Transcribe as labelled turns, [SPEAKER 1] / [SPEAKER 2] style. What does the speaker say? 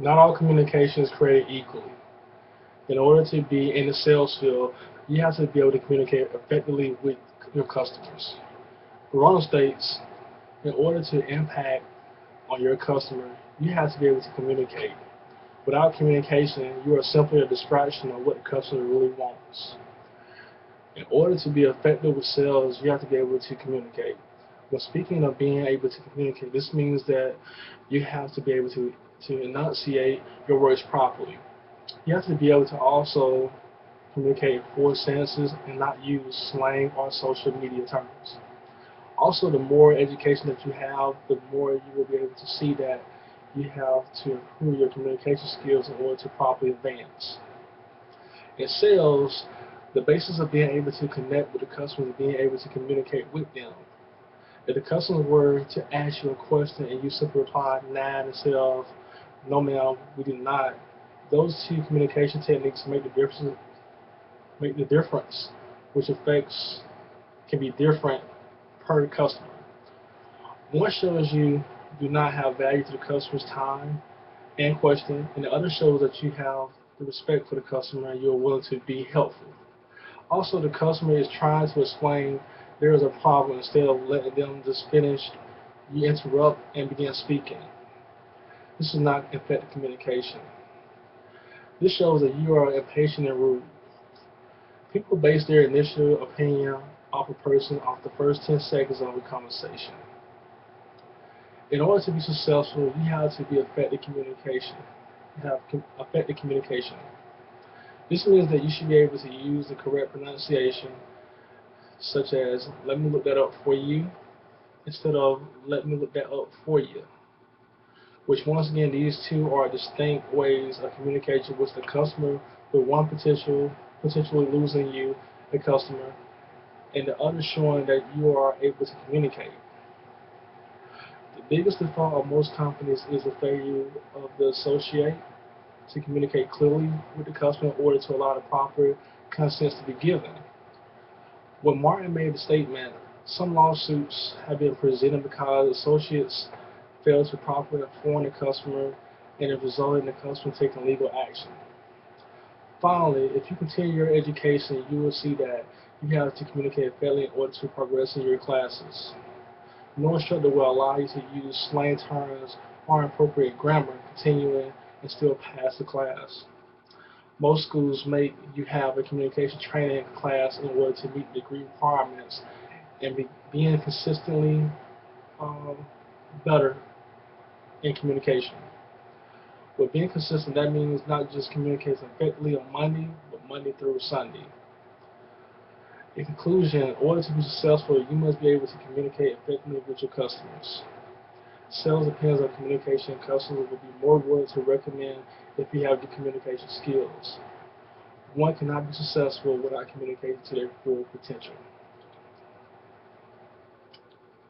[SPEAKER 1] Not all communication is created equally. In order to be in the sales field, you have to be able to communicate effectively with your customers. Ronald states, in order to impact on your customer, you have to be able to communicate. Without communication, you are simply a distraction of what the customer really wants. In order to be effective with sales, you have to be able to communicate. When speaking of being able to communicate, this means that you have to be able to enunciate your words properly. You have to be able to also communicate full sentences and not use slang or social media terms. Also, the more education that you have, the more you will be able to see that you have to improve your communication skills in order to properly advance. In sales, the basis of being able to connect with the customer is being able to communicate with them. If the customer were to ask you a question and you simply reply nah instead of no ma'am, we do not, those two communication techniques make the difference, which affects can be different per customer. One shows you do not have value to the customer's time and question, and the other shows that you have the respect for the customer and you're willing to be helpful. Also, the customer is trying to explain there is a problem instead of letting them just finish. You interrupt and begin speaking. This is not effective communication. This shows that you are impatient and rude. People base their initial opinion off a person off the first 10 seconds of a conversation. In order to be successful, you have to be effective communication. You have effective communication. This means that you should be able to use the correct pronunciation, such as "let me look that up for you" instead of "let me look that up for you." Which once again, these two are distinct ways of communication, with the customer with one potentially losing you, a customer, and the other showing that you are able to communicate. The biggest default of most companies is the failure of the associate to communicate clearly with the customer in order to allow the proper consent to be given. When Martin made the statement, some lawsuits have been presented because associates failed to properly inform the customer and it resulted in the customer taking legal action. Finally, if you continue your education, you will see that you have to communicate effectively in order to progress in your classes. No instructor will allow you to use slang terms or inappropriate grammar, continuing and still pass the class. Most schools make you have a communication training class in order to meet degree requirements and being consistently um, better in communication. With being consistent, that means not just communicating effectively on Monday, but Monday through Sunday. In conclusion, in order to be successful, you must be able to communicate effectively with your customers. Sales depends on communication. Customers will be more willing to recommend if you have good communication skills. One cannot be successful without communicating to their full potential.